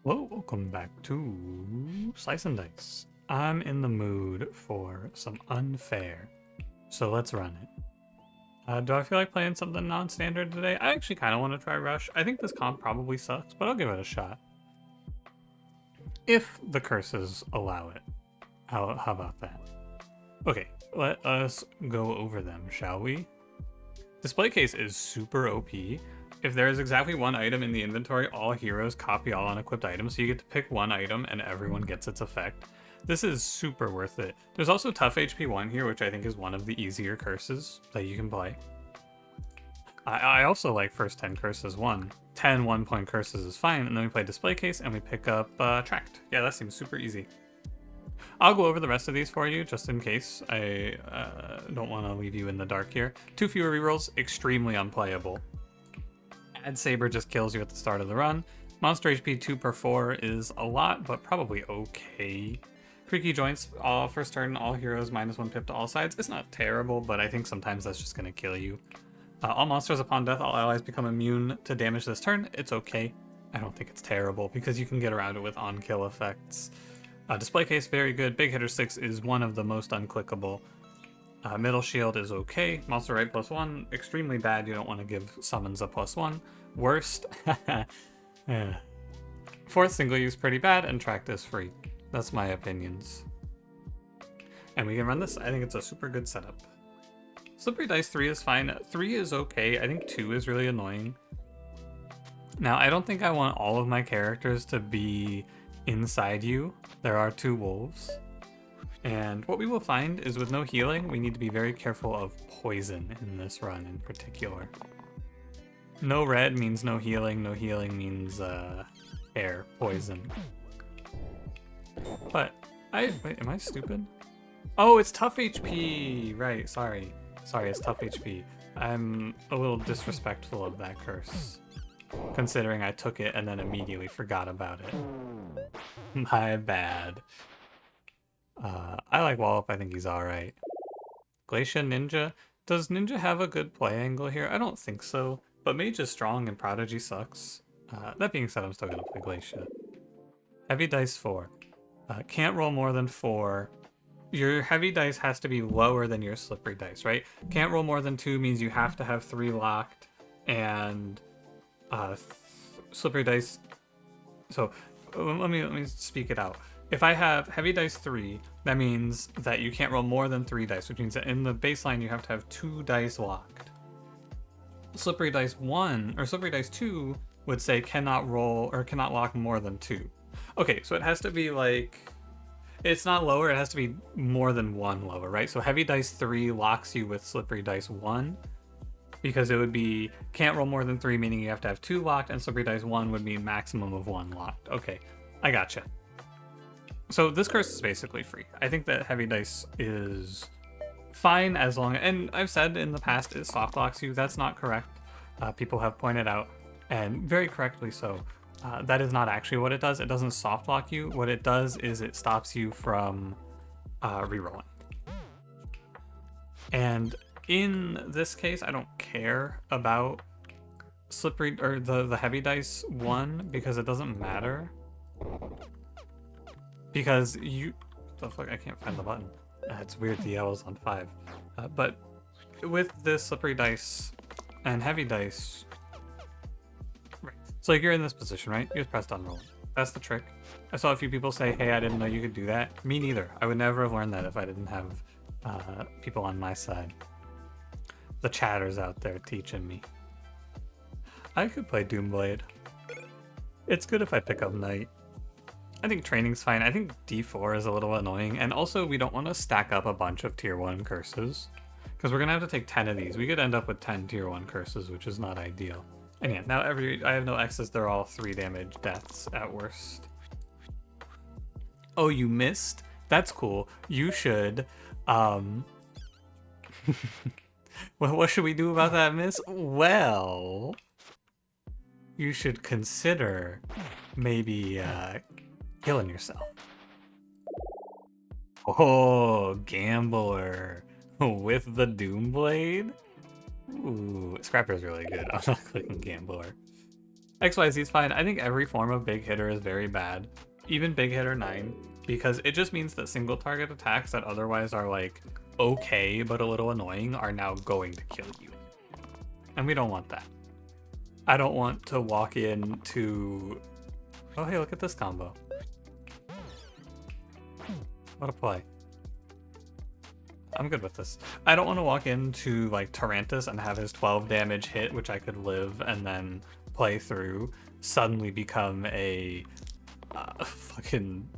Hello, welcome back to Slice and Dice. I'm in the mood for some unfair, so let's run it. Do I feel like playing something non-standard today? I actually kind of want to try Rush. I think this comp probably sucks, but I'll give it a shot. If the curses allow it. How about that? Okay, let us go over them, shall we? Display case is super OP. If there is exactly one item in the inventory, all heroes copy all unequipped items, so you get to pick one item and everyone gets its effect. This is super worth it. There's also Tough HP 1 here, which I think is one of the easier curses that you can play. I also like first 10 curses 1. 10 1-point curses is fine, and then we play Display Case and we pick up Tract. Yeah, that seems super easy. I'll go over the rest of these for you, just in case. I don't want to leave you in the dark here. 2 fewer rerolls, extremely unplayable. Ad Saber just kills you at the start of the run. Monster HP 2 per 4 is a lot, but probably okay. Creaky Joints, first turn, all heroes -1 pip to all sides. It's not terrible, but I think sometimes that's just going to kill you. All monsters upon death, all allies become immune to damage this turn. It's okay. I don't think it's terrible, because you can get around it with on-kill effects. Display Case, very good. Big Hitter 6 is one of the most unclickable. Middle Shield is okay. Monster Right +1, extremely bad. You don't want to give summons a +1. Worst, yeah. Fourth single use pretty bad, and Tract is free. That's my opinions. And we can run this. I think it's a super good setup. Slippery Dice 3 is fine. 3 is okay. I think 2 is really annoying. Now, I don't think I want all of my characters to be inside you. There are 2 wolves. And what we will find is with no healing, we need to be very careful of poison in this run in particular. No red means no healing. No healing means air poison. But wait, am I stupid? Oh, it's tough HP. Right, sorry, it's tough HP. I'm a little disrespectful of that curse, considering I took it and then immediately forgot about it. My bad. I like Wallop. I think he's alright. Glacia Ninja. Does Ninja have a good play angle here? I don't think so, but Mage is strong and Prodigy sucks. That being said, I'm still going to play Glacia. Heavy Dice 4. Can't roll more than 4. Your Heavy Dice has to be lower than your Slippery Dice, right? Can't roll more than 2 means you have to have 3 locked, and Slippery Dice... So, let me speak it out. If I have Heavy Dice 3, that means that you can't roll more than 3 dice, which means that in the baseline you have to have 2 dice locked. Slippery Dice 1, or Slippery Dice 2 would say cannot roll, or cannot lock more than 2. Okay, so it has to be like... It's not lower, it has to be more than 1 lower, right? So Heavy Dice 3 locks you with Slippery Dice 1, because it would be can't roll more than 3, meaning you have to have 2 locked, and Slippery Dice 1 would be maximum of 1 locked. Okay, I gotcha. So this curse is basically free. I think that Heavy Dice is fine as long, and I've said in the past it soft locks you. That's not correct. People have pointed out, and very correctly so, that is not actually what it does. It doesn't soft lock you. What it does is it stops you from rerolling. And in this case, I don't care about Slippery or the Heavy Dice 1 because it doesn't matter. Because you... The fuck, I can't find the button. It's weird, the L is on 5. But with this Slippery Dice and Heavy Dice... Right. So like you're in this position, right? You just pressed on roll. That's the trick. I saw a few people say, hey, I didn't know you could do that. Me neither. I would never have learned that if I didn't have people on my side. The chatters out there teaching me. I could play Doomblade. It's good if I pick up Knight. I think training's fine. I think D4 is a little annoying. And also, we don't want to stack up a bunch of tier 1 curses, because we're going to have to take 10 of these. We could end up with 10 tier 1 curses, which is not ideal. And yeah, now I have no X's. They're all 3 damage deaths at worst. Oh, you missed? That's cool. You should... Well, what should we do about that miss? Well... You should consider maybe... killing yourself. Oh, Gambler with the Doomblade. Ooh, Scrapper's really good. I'm not clicking Gambler. XYZ is fine. I think every form of big hitter is very bad. Even big hitter 9, because it just means that single target attacks that otherwise are like okay but a little annoying are now going to kill you. And we don't want that. I don't want to walk into... Oh hey, look at this combo. What a play. I'm good with this. I don't want to walk into like Tarantus and have his 12 damage hit, which I could live and then play through, suddenly become a fucking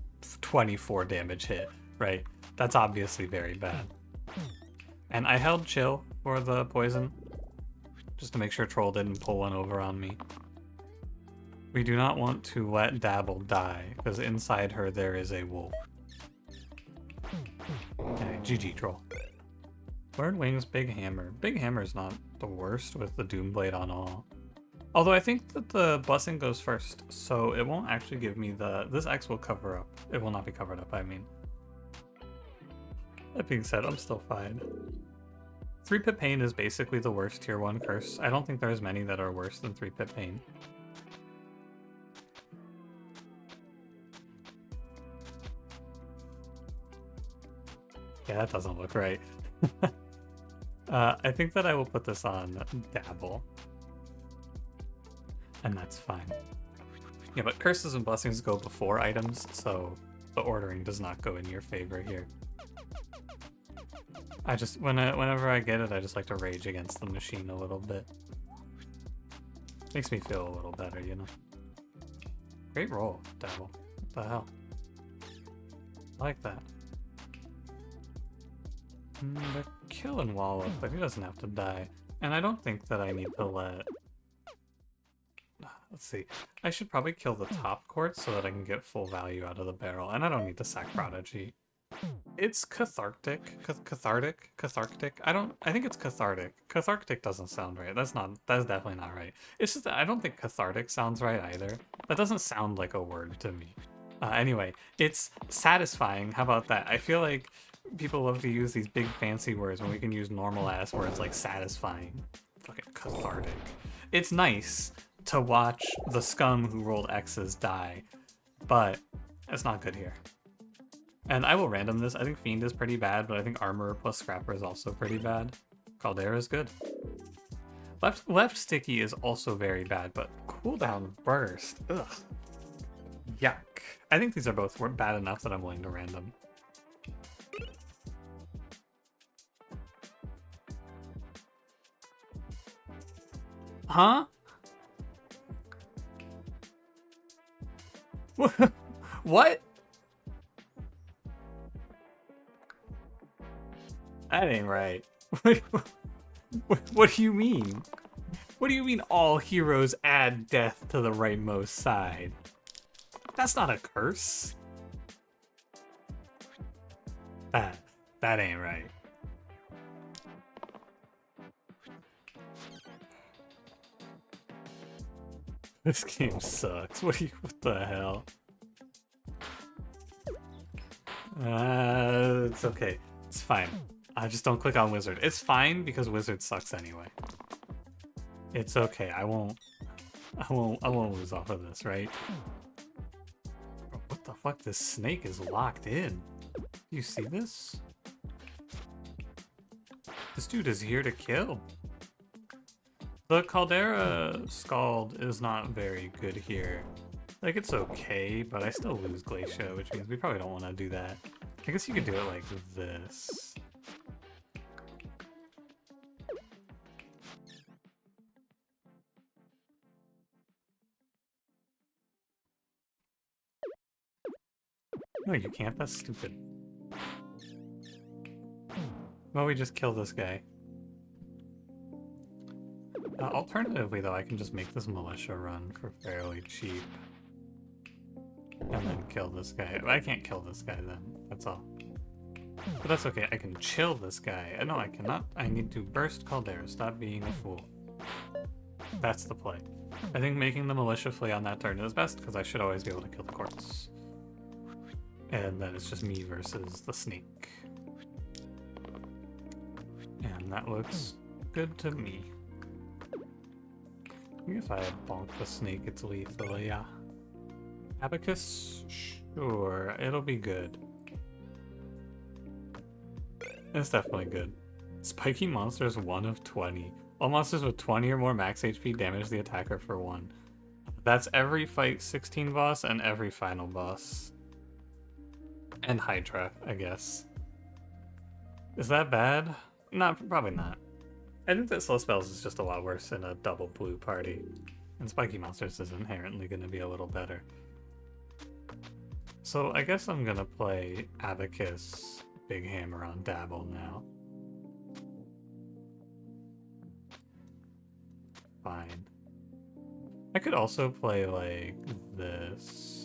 24 damage hit, right? That's obviously very bad. And I held chill for the poison, just to make sure Troll didn't pull one over on me. We do not want to let Dabble die, because inside her there is a wolf. Okay, GG Troll. Bird Wings, Big Hammer. Big Hammer is not the worst with the Doomblade on all. Although I think that the Blessing goes first, so it won't actually give me the... This X will cover up. It will not be covered up, I mean. That being said, I'm still fine. 3-Pip Pain is basically the worst tier 1 curse. I don't think there's many that are worse than 3-Pip Pain. Yeah, that doesn't look right. I think that I will put this on Dabble. And that's fine. Yeah, but curses and blessings go before items, so the ordering does not go in your favor here. I just, whenever I get it, I just like to rage against the machine a little bit. Makes me feel a little better, you know? Great roll, Dabble. What the hell? I like that. They're killing Wallop, but he doesn't have to die. And I don't think that I need to let... Let's see. I should probably kill the top quartz so that I can get full value out of the barrel. And I don't need to sack Prodigy. It's cathartic. Cathartic. I think it's cathartic. Cathartic doesn't sound right. That's definitely not right. It's just that I don't think cathartic sounds right either. That doesn't sound like a word to me. Anyway, it's satisfying. How about that? I feel like people love to use these big fancy words when we can use normal ass words like satisfying. Fucking cathartic. It's nice to watch the scum who rolled X's die, but it's not good here. And I will random this. I think Fiend is pretty bad, but I think Armorer plus Scrapper is also pretty bad. Caldera is good. Left Sticky is also very bad, but Cooldown Burst, ugh. Yuck. I think these are both bad enough that I'm willing to random. Huh? What? That ain't right. What do you mean? What do you mean all heroes add death to the rightmost side? That's not a curse. That ain't right. This game sucks. What the hell? It's okay. It's fine. I just don't click on Wizard. It's fine because Wizard sucks anyway. It's okay. I won't lose off of this, right? What the fuck? This snake is locked in. You see this? This dude is here to kill. The Caldera Scald is not very good here. Like, it's okay, but I still lose Glacia, which means we probably don't want to do that. I guess you could do it like this. No, you can't. That's stupid. Well, we just kill this guy. Alternatively, though, I can just make this militia run for fairly cheap. And then kill this guy. I can't kill this guy then. That's all. But that's okay. I can chill this guy. No, I cannot. I need to burst Caldera. Stop being a fool. That's the play. I think making the militia flee on that turn is best because I should always be able to kill the quartz. And then it's just me versus the snake. And that looks good to me. I guess I bonk the snake, it's lethal, yeah. Abacus? Sure, it'll be good. It's definitely good. Spiky monsters 1 of 20. All monsters with 20 or more max HP damage the attacker for 1. That's every fight 16 boss and every final boss. And Hydra, I guess. Is that bad? Not, probably not. I think that slow spells is just a lot worse in a double blue party. And spiky monsters is inherently going to be a little better. So I guess I'm going to play Abacus Big Hammer on Dabble now. Fine. I could also play like this.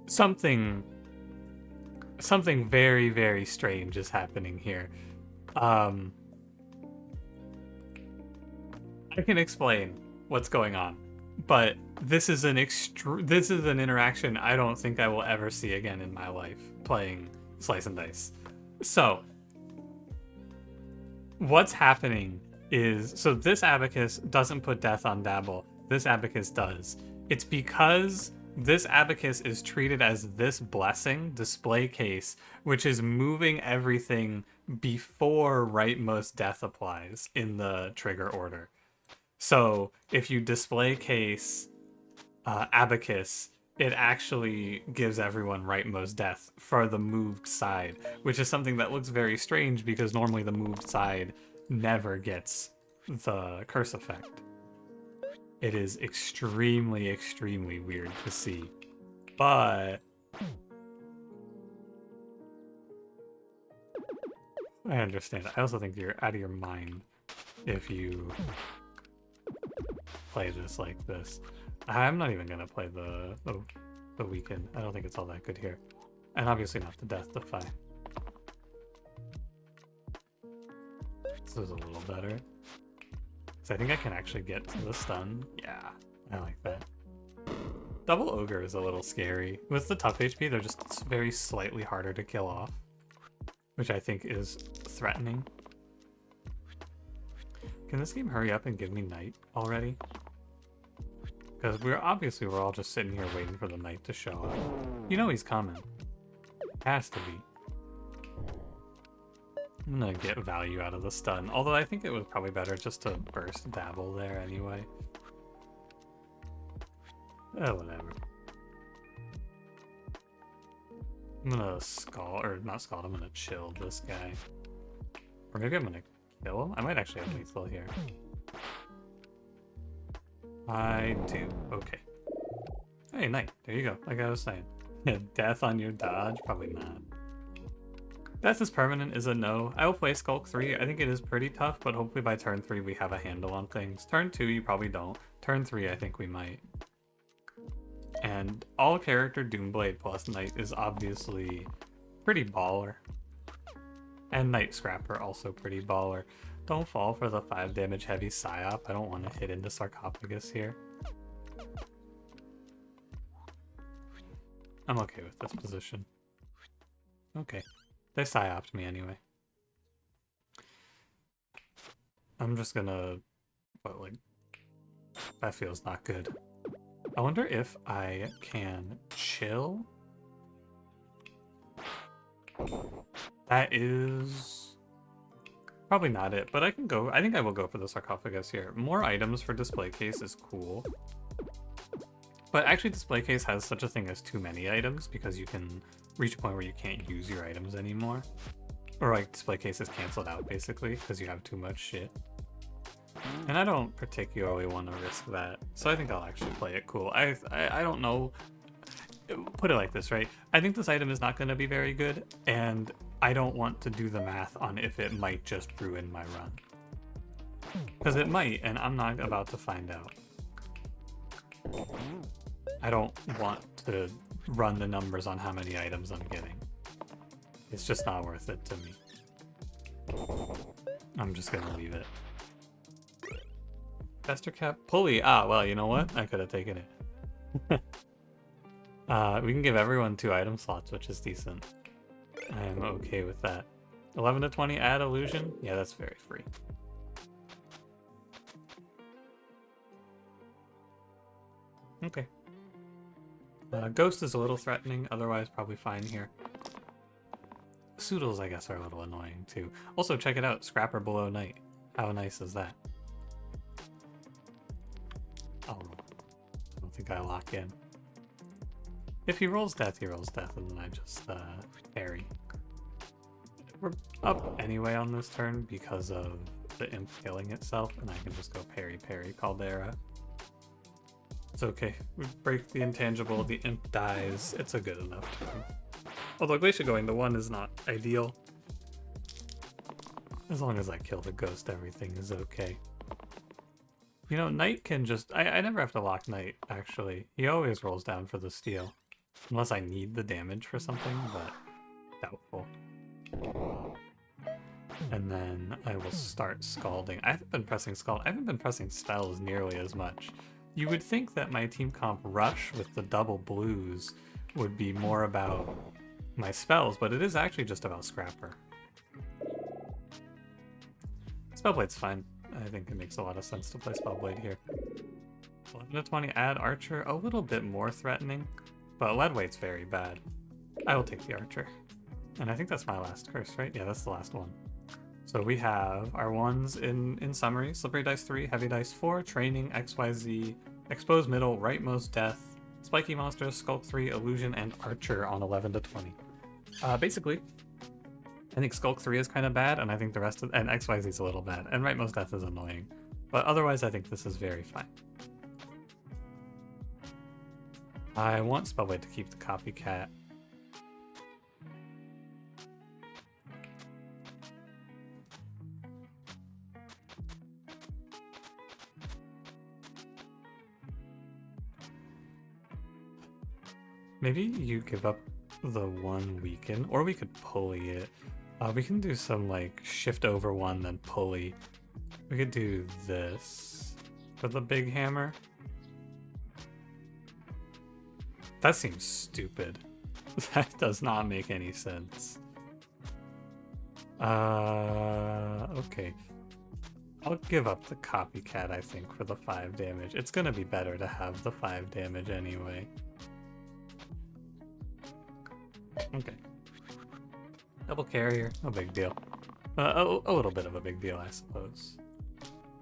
Something very, very strange is happening here. I can explain what's going on, but this is an interaction I don't think I will ever see again in my life playing Slice and Dice. So what's happening is, so this Abacus doesn't put death on Dabble. This Abacus does. It's because this Abacus is treated as this blessing display case, which is moving everything before rightmost death applies in the trigger order. So if you display case Abacus, it actually gives everyone rightmost death for the moved side, which is something that looks very strange because normally the moved side never gets the curse effect. It is extremely, extremely weird to see. But I understand. I also think you're out of your mind if you play this like this. I'm not even gonna play the weekend. I don't think it's all that good here. And obviously not the Death Defy. This is a little better. So I think I can actually get to the stun. Yeah, I like that. Double Ogre is a little scary. With the tough HP, they're just very slightly harder to kill off, which I think is threatening. Can this game hurry up and give me Knight already? Because we're all just sitting here waiting for the Knight to show up. You know he's coming. Has to be. I'm gonna get value out of the stun, although I think it was probably better just to burst Dabble there anyway. Oh, whatever. I'm gonna scald, or not scald, I'm gonna chill this guy. Or maybe I'm gonna kill him? I might actually have lethal here. I do. Okay. Hey, Knight. There you go. Like I was saying. Yeah, death on your dodge? Probably not. Death is permanent is a no. I will play Skulk 3. I think it is pretty tough, but hopefully by turn 3 we have a handle on things. Turn 2 you probably don't. Turn 3 I think we might. And all character Doomblade plus Knight is obviously pretty baller. And Night Scrapper also pretty baller. Don't fall for the 5 damage heavy Psyop. I don't want to hit into Sarcophagus here. I'm okay with this position. Okay. They Psyoped me anyway. I'm just gonna... But like... That feels not good. I wonder if I can chill? That is... Probably not it, but I can go... I think I will go for the Sarcophagus here. More items for display case is cool. But actually display case has such a thing as too many items because you can reach a point where you can't use your items anymore. Or like display case is canceled out basically because you have too much shit. And I don't particularly want to risk that. So I think I'll actually play it cool. I don't know. Put it like this, right? I think this item is not going to be very good, and I don't want to do the math on if it might just ruin my run. Because it might, and I'm not about to find out. I don't want to run the numbers on how many items I'm getting. It's just not worth it to me. I'm just going to leave it. Caster Cap, pulley. Ah, well, you know what? I could have taken it. We can give everyone 2 item slots, which is decent. I am okay with that. 11 to 20, add illusion. Yeah, that's very free. Okay. Ghost is a little threatening, otherwise probably fine here. Soodles, I guess, are a little annoying too. Also, check it out, Scrapper below night. How nice is that? Oh, I don't think I lock in. If he rolls death, he rolls death, and then I just parry. We're up anyway on this turn because of the imp killing itself, and I can just go parry, Caldera. It's okay. We break the intangible, the imp dies. It's a good enough turn. Although Glacier going to 1 is not ideal. As long as I kill the ghost, everything is okay. You know, Knight can just... I never have to lock Knight, actually. He always rolls down for the steal. Unless I need the damage for something, but doubtful. And then I will start Scalding. I haven't been pressing Scald. I haven't been pressing spells nearly as much. You would think that my team comp Rush with the double blues would be more about my spells, but it is actually just about Scrapper. Spellblade's fine. I think it makes a lot of sense to play Spellblade here. 11 to 20, add Archer. A little bit more threatening, but Leadweight's very bad. I will take the Archer. And I think that's my last curse, right? Yeah, that's the last one. So we have our ones in summary: Slippery Dice 3, Heavy Dice 4, Training, XYZ, Exposed Middle, Rightmost Death, Spiky Monster, Skulk 3, Illusion, and Archer on 11 to 20. Basically, I think Skulk 3 is kind of bad, and I think the rest of... and XYZ is a little bad, and Rightmost Death is annoying. But otherwise, I think this is very fine. I want Spellblade to keep the copycat. Maybe you give up the 1 weaken, or we could pulley it. We can do some like shift over 1, then pulley. We could do this for the big hammer. That seems stupid. That does not make any sense. Okay. I'll give up the copycat, I think, for the 5 damage. It's gonna be better to have the 5 damage anyway. Okay. Double carrier, no big deal. A little bit of a big deal, I suppose.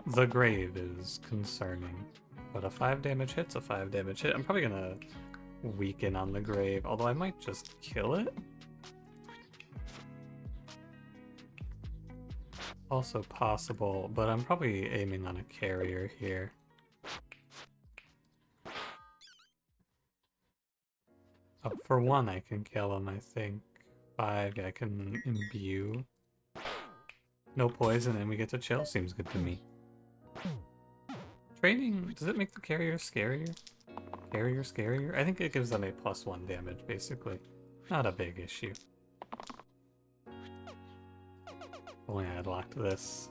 The grave is concerning, but a 5 damage hit's a 5 damage hit. I'm probably gonna weaken on the grave, although I might just kill it. Also possible, but I'm probably aiming on a carrier here. Up for 1, I can kill him, I think. 5, I can imbue. No poison, and we get to chill. Seems good to me. Training, does it make the carrier scarier? Carrier scarier? I think it gives them a +1 damage, basically. Not a big issue. Only I had locked this.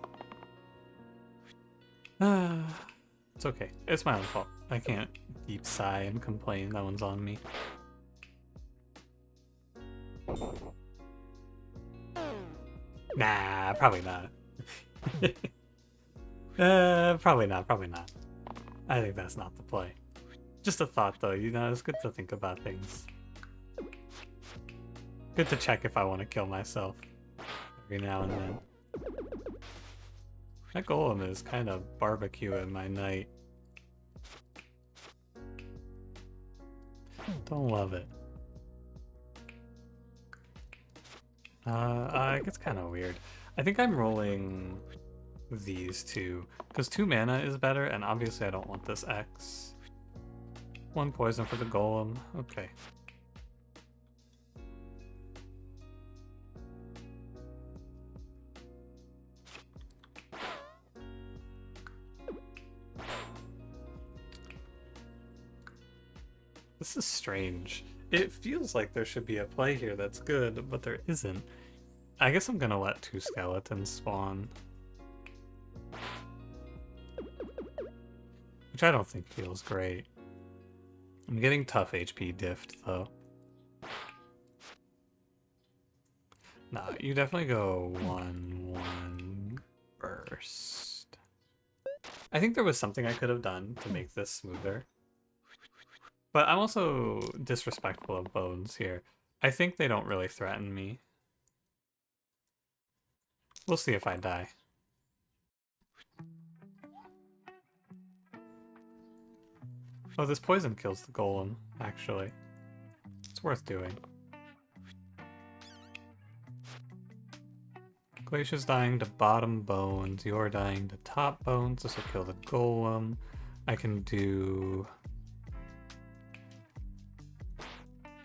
It's okay. It's my own fault. I can't deep sigh and complain. That one's on me. Nah, probably not. Probably not. I think that's not the play. Just a thought though, you know, it's good to think about things. Good to check if I want to kill myself every now and then. That golem is kind of barbecuing my night. Don't love it. It gets kind of weird. I think I'm rolling these two, because 2 mana is better, and obviously I don't want this X. 1 poison for the golem. Okay. This is strange. It feels like there should be a play here that's good, but there isn't. I guess I'm gonna let 2 skeletons spawn. which I don't think feels great. I'm getting tough HP diffed though. Nah, you definitely go 1-1 burst. I think there was something I could have done to make this smoother. But I'm also disrespectful of bones here. I think they don't really threaten me. We'll see if I die. Oh, this poison kills the golem, actually. It's worth doing. Glacia's dying to bottom bones. You're dying to top bones. This will kill the golem. I can do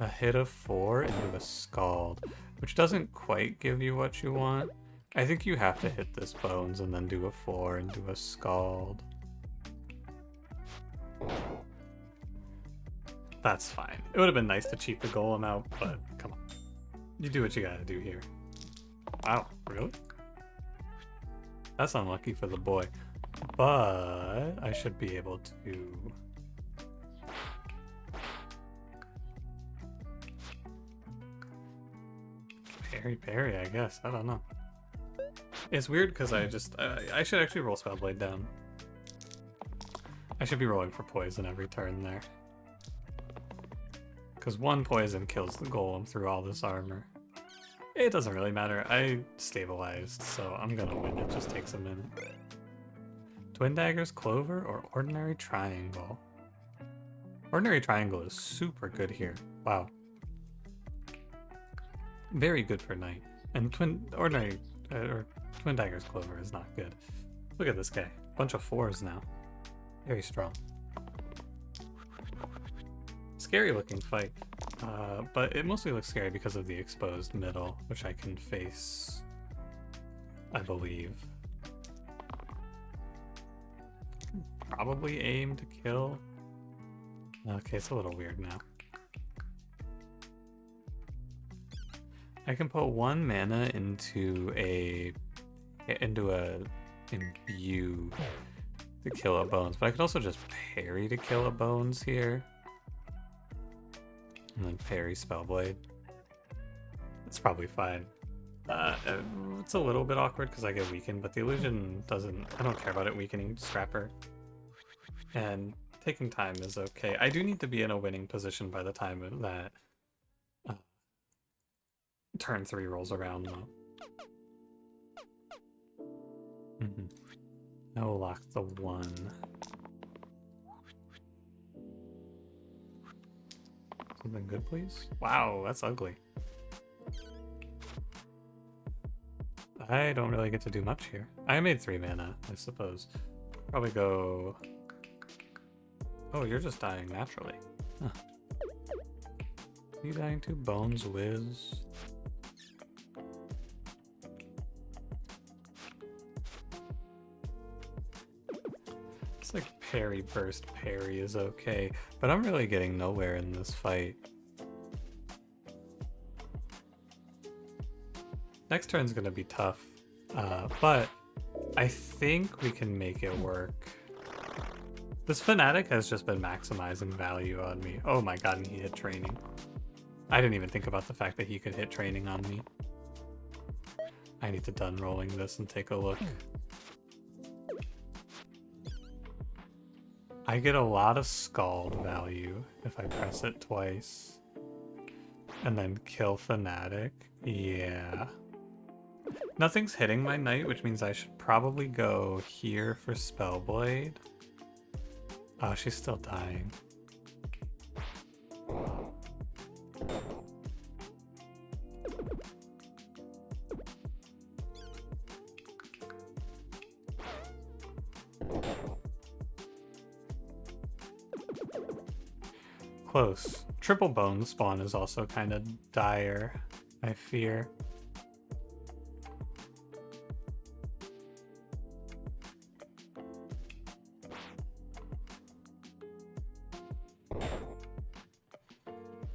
a hit of 4 into a scald, which doesn't quite give you what you want. I think you have to hit this bones and then do a 4 into a scald. That's fine. It would have been nice to cheat the golem out, but come on. You do what you gotta do here. Wow, really? That's unlucky for the boy. But I should be able to... Parry, I guess. I don't know. It's weird because I should actually roll Spellblade down. I should be rolling for poison every turn there. Because 1 poison kills the golem through all this armor. It doesn't really matter. I stabilized, so I'm gonna win. It just takes a minute. Twin Daggers, Clover, or Ordinary Triangle? Ordinary Triangle is super good here. Wow. Very good for Knight. And Twin Daggers Clover is not good. Look at this guy. Bunch of 4s now. Very strong. Scary looking fight. But it mostly looks scary because of the exposed middle, which I can face, I believe. Probably aim to kill. Okay, it's a little weird now. I can put 1 mana into a imbue to kill a bones, but I could also just parry to kill a bones here. And then parry Spellblade. It's probably fine. It's a little bit awkward because I get weakened, but the illusion doesn't... I don't care about it weakening Scrapper. And taking time is okay. I do need to be in a winning position by the time that turn 3 rolls around, though. I will lock the 1. Something good, please? Wow, that's ugly. I don't really get to do much here. I made 3 mana, I suppose. Probably go... Oh, you're just dying naturally. Huh. You dying to Bones Whiz? It's like parry burst parry is okay, but I'm really getting nowhere in this fight. Next turn's gonna be tough, but I think we can make it work. This Fanatic has just been maximizing value on me. Oh my god, and he hit training. I didn't even think about the fact that he could hit training on me. I need to done rolling this and take a look. I get a lot of Scald value if I press it twice. And then kill Fanatic. Yeah. Nothing's hitting my Knight, which means I should probably go here for Spellblade. Oh, she's still dying. Close. Triple bone spawn is also kind of dire, I fear.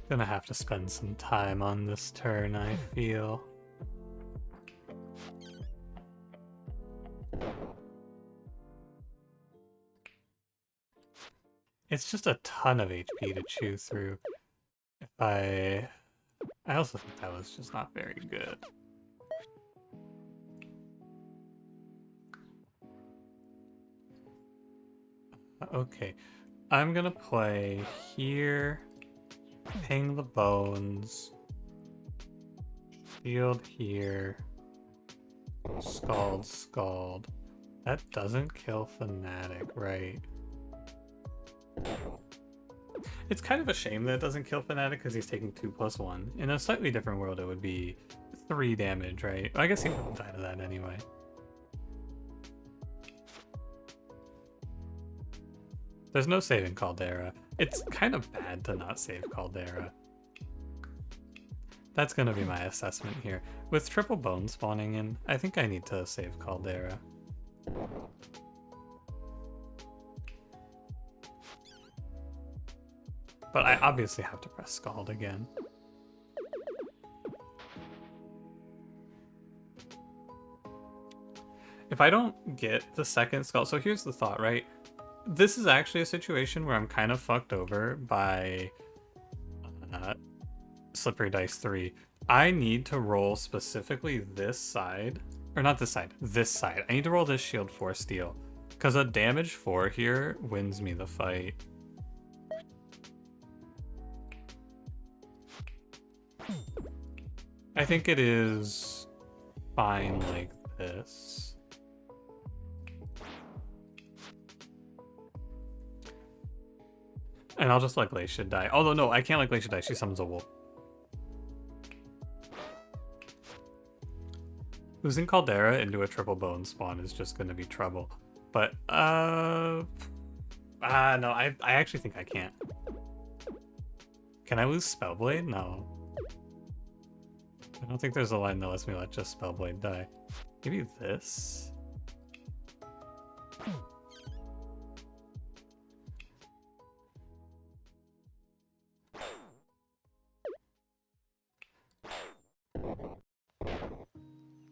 Gonna have to spend some time on this turn, I feel. It's just a ton of HP to chew through. If I also think that was just not very good. Okay, I'm gonna play here, ping the bones, shield here, scald. That doesn't kill Fnatic, right? It's kind of a shame that it doesn't kill Fnatic because he's taking 2+1. In a slightly different world, it would be 3 damage, right? I guess he wouldn't die to that anyway. There's no saving Caldera. It's kind of bad to not save Caldera. That's gonna be my assessment here. With triple bone spawning in, I think I need to save Caldera. But I obviously have to press Scald again. If I don't get the second Scald, so here's the thought, right? This is actually a situation where I'm kind of fucked over by Slippery Dice 3. I need to roll specifically this side, or not this side, this side. I need to roll this shield 4 steal, because a damage 4 here wins me the fight. I think it is fine like this. And I'll just let Glacia die. Although no, I can't let Glacia die. She summons a wolf. Losing Caldera into a triple bone spawn is just going to be trouble. But no, I actually think I can't. Can I lose Spellblade? No. I don't think there's a line that lets me let just Spellblade die. Maybe this?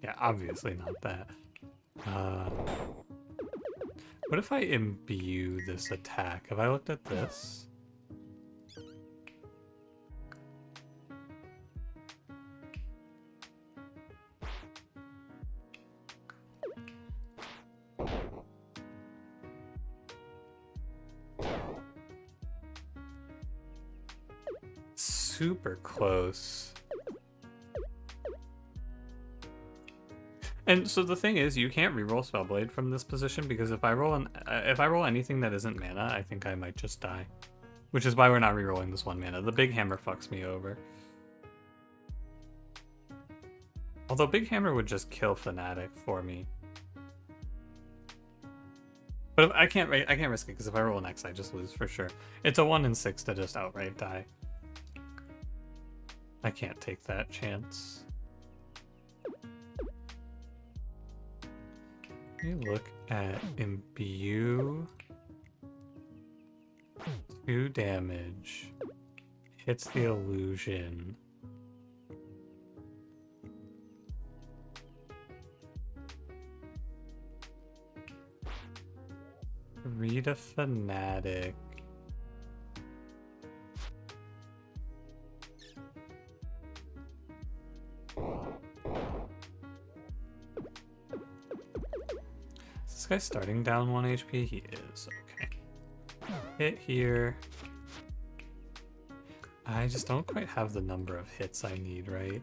Yeah, obviously not that. What if I imbue this attack? Have I looked at this? Super close. And so the thing is, you can't reroll Spellblade from this position because if I roll anything that isn't mana, I think I might just die. Which is why we're not rerolling this 1 mana. The Big Hammer fucks me over. Although Big Hammer would just kill Fnatic for me. But I can't risk it because if I roll an X, I just lose for sure. It's a 1 in 6 to just outright die. I can't take that chance. Let me look at imbue. 2 damage. Hits the illusion. Read a Fnatic. Is this guy starting down 1 HP? He is, okay. Hit here. I just don't quite have the number of hits I need, right?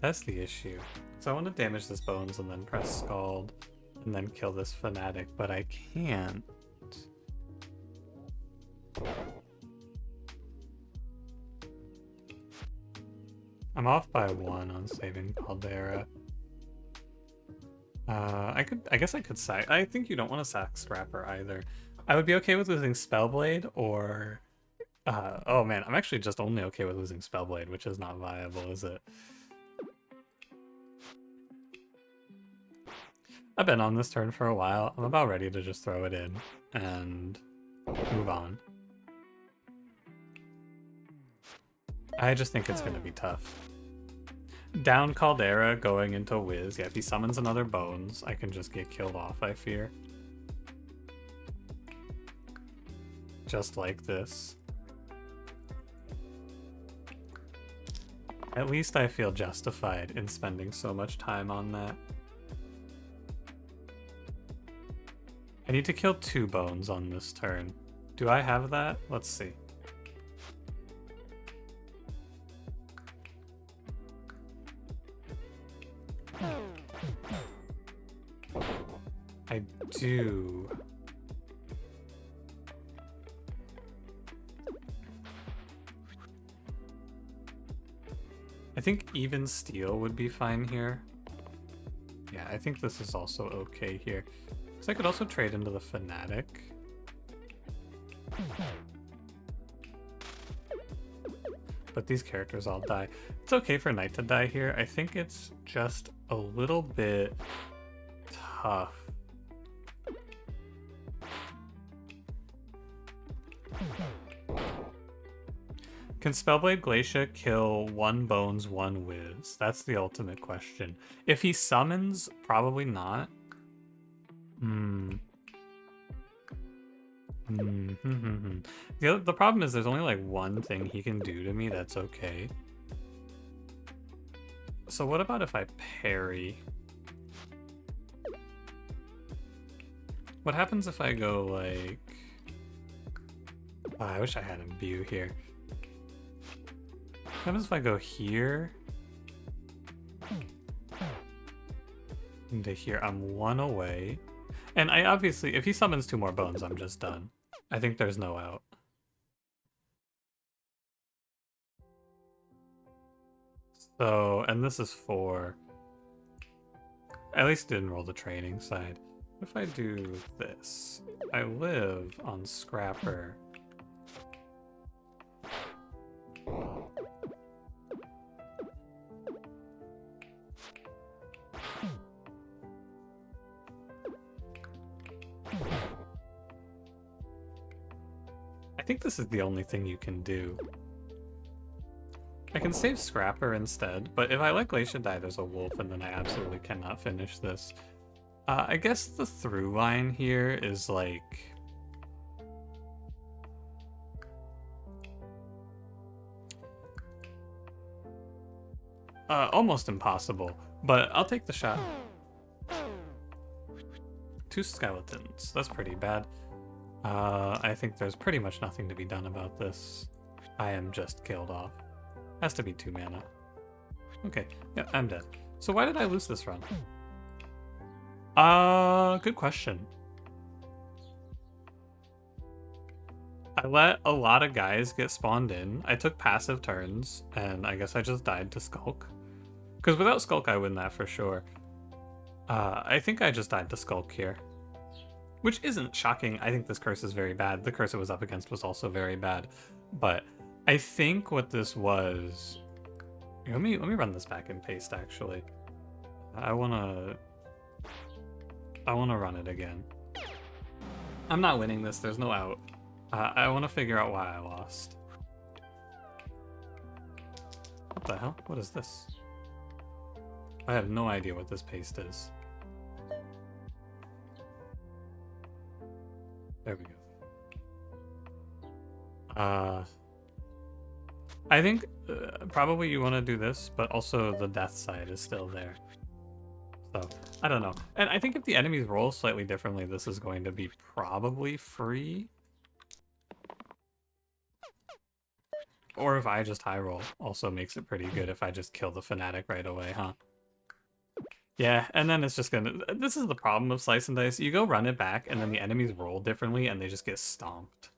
That's the issue. So I want to damage this bones and then press Scald and then kill this Fnatic, but I can't. I'm off by 1 on saving Caldera. I guess I could sack. I think you don't want to sack Scrapper either. I would be okay with losing Spellblade or oh man, I'm actually just only okay with losing Spellblade, which is not viable, is it? I've been on this turn for a while. I'm about ready to just throw it in and move on. I just think it's gonna be tough. Down Caldera going into Wiz. Yeah, if he summons another Bones, I can just get killed off, I fear. just like this. At least I feel justified in spending so much time on that. I need to kill 2 bones on this turn. Do I have that? Let's see. I do. I think even steel would be fine here. Yeah, I think this is also okay here. So I could also trade into the Fanatic. But these characters all die. It's okay for Knight to die here. I think it's just a little bit tough. Can Spellblade Glacia kill 1 Bones, 1 Wiz? That's the ultimate question. If he summons, probably not. The problem is there's only like 1 thing he can do to me that's okay. So what about if I parry? What happens if I go like... Oh, I wish I had imbue here. What happens if I go here? Into here, I'm 1 away. And I obviously, if he summons 2 more bones, I'm just done. I think there's no out. So, and this is 4. At least didn't roll the training side. What if I do this? I live on Scrapper. I think this is the only thing you can do. I can save Scrapper instead, but if I let Glacia die, there's a wolf, and then I absolutely cannot finish this. I guess the through line here is like... almost impossible, but I'll take the shot. 2 skeletons, that's pretty bad. I think there's pretty much nothing to be done about this. I am just killed off. Has to be 2 mana. Okay, yeah, I'm dead. So why did I lose this run? Good question. I let a lot of guys get spawned in. I took passive turns, and I guess I just died to Skulk. Because without Skulk, I win that for sure. I think I just died to Skulk here. Which isn't shocking. I think this curse is very bad. The curse it was up against was also very bad. But I think what this was... Let me run this back in paste, actually. I wanna run it again. I'm not winning this. There's no out. I want to figure out why I lost. What the hell? What is this? I have no idea what this paste is. There we go. I think probably you want to do this, but also the death side is still there. So, I don't know. And I think if the enemies roll slightly differently, this is going to be probably free. Or if I just high roll, also makes it pretty good if I just kill the Fanatic right away, huh? Yeah, and then it's just gonna... This is the problem of Slice and Dice. You go run it back, and then the enemies roll differently, and they just get stomped.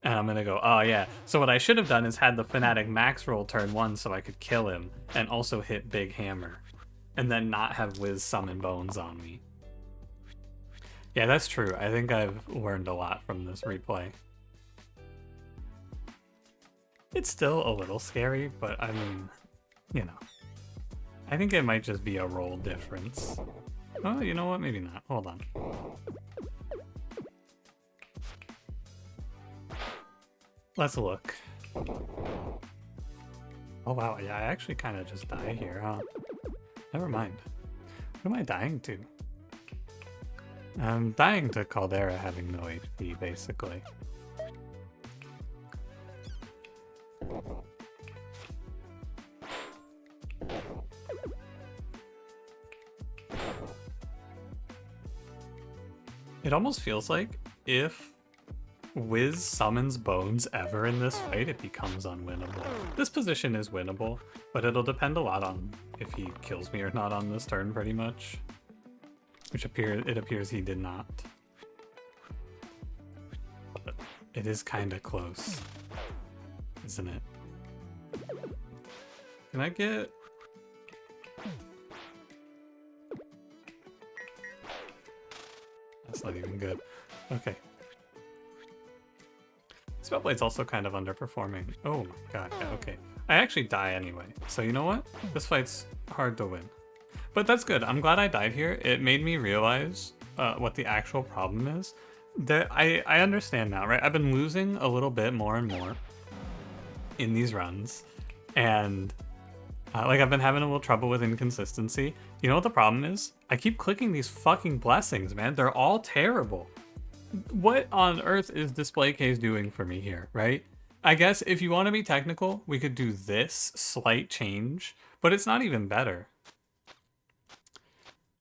And I'm gonna go, oh yeah. So what I should have done is had the Fanatic max roll turn 1 so I could kill him, and also hit Big Hammer. And then not have Wiz summon bones on me. Yeah, that's true. I think I've learned a lot from this replay. It's still a little scary, but I mean, you know. I think it might just be a roll difference. Oh, you know what? Maybe not. Hold on. Let's look. Oh wow, yeah, I actually kind of just die here, huh? Never mind. What am I dying to? I'm dying to Caldera having no HP, basically. It almost feels like if Wiz summons Bones ever in this fight, it becomes unwinnable. This position is winnable, but it'll depend a lot on if he kills me or not on this turn, pretty much. Which it appears he did not. But it is kind of close, isn't it? Can I get... That's not even good. Okay. Spellblade's also kind of underperforming. Oh my god, yeah, okay. I actually die anyway, so you know what? This fight's hard to win. But that's good. I'm glad I died here. It made me realize what the actual problem is. That I understand now, right? I've been losing a little bit more and more in these runs, and like I've been having a little trouble with inconsistency. You know what the problem is? I keep clicking these fucking blessings, man. They're all terrible. What on earth is Display Case doing for me here, right? I guess if you want to be technical, we could do this slight change, but it's not even better.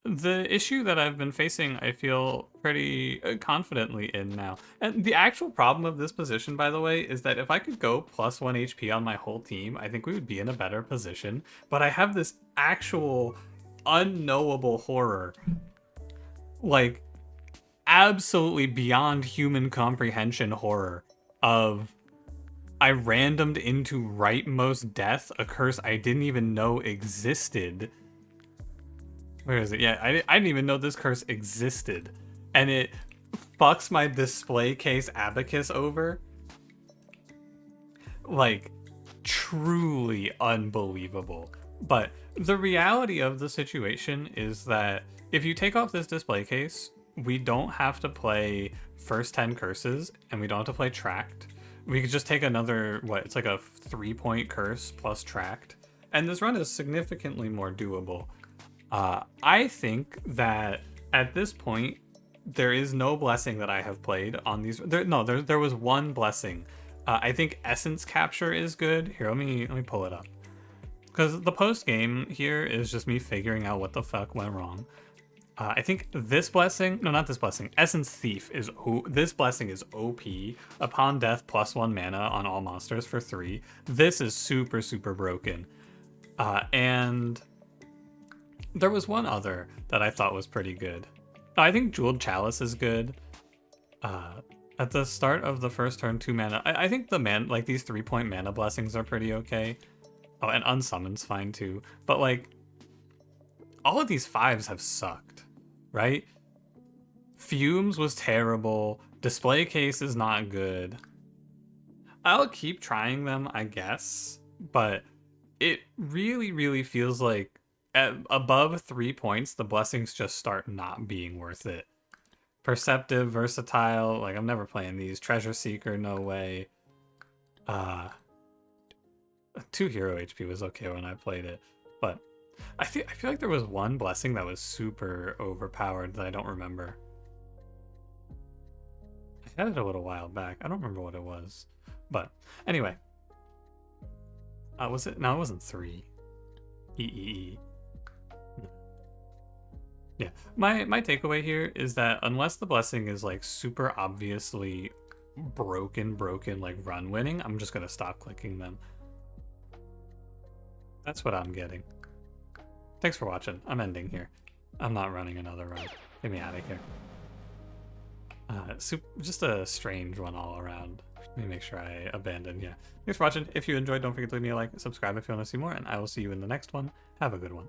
The issue that I've been facing, I feel pretty confidently in now. And the actual problem of this position, by the way, is that if I could go plus 1 HP on my whole team, I think we would be in a better position. But I have this actual unknowable horror. Like, absolutely beyond human comprehension horror of I randomed into rightmost death, a curse I didn't even know existed. Where is it? Yeah, I didn't even know this curse existed. And it fucks my Display Case Abacus over. Like, truly unbelievable. But the reality of the situation is that if you take off this Display Case, we don't have to play first 10 curses, and we don't have to play Tracked. We could just take another, what, it's like a 3-point curse plus Tracked. And this run is significantly more doable. I think that at this point, there is no blessing that I have played on these. There was one blessing. I think Essence Capture is good. Here, let me pull it up. Because the post game here is just me figuring out what the fuck went wrong. I think this blessing, no, not this blessing. Essence Thief is this blessing is OP. Upon death, +1 mana on all monsters for 3. This is super, super broken. And there was one other that I thought was pretty good. I think Jeweled Chalice is good. At the start of the first turn, 2 mana. I think like these 3-point mana blessings are pretty okay. Oh, and Unsummon's fine too. But like, all of these 5s have sucked, right? Fumes was terrible. Display Case is not good. I'll keep trying them, I guess. But it really, really feels like at above 3 points, the blessings just start not being worth it. Perceptive, Versatile, like I'm never playing these. Treasure Seeker, no way. 2 hero HP was okay when I played it, but I feel like there was one blessing that was super overpowered that I don't remember. I had it a little while back. I don't remember what it was, but anyway. Was it? No, it wasn't 3. EEE. Yeah, my takeaway here is that unless the blessing is like super obviously broken like run winning, I'm just gonna stop clicking them. That's what I'm getting. Thanks for watching. I'm ending here. I'm not running another run. Get me out of here. Just a strange one all around. Let me make sure I abandon. Yeah. Thanks for watching. If you enjoyed, don't forget to leave me a like, subscribe if you want to see more, and I will see you in the next one. Have a good one.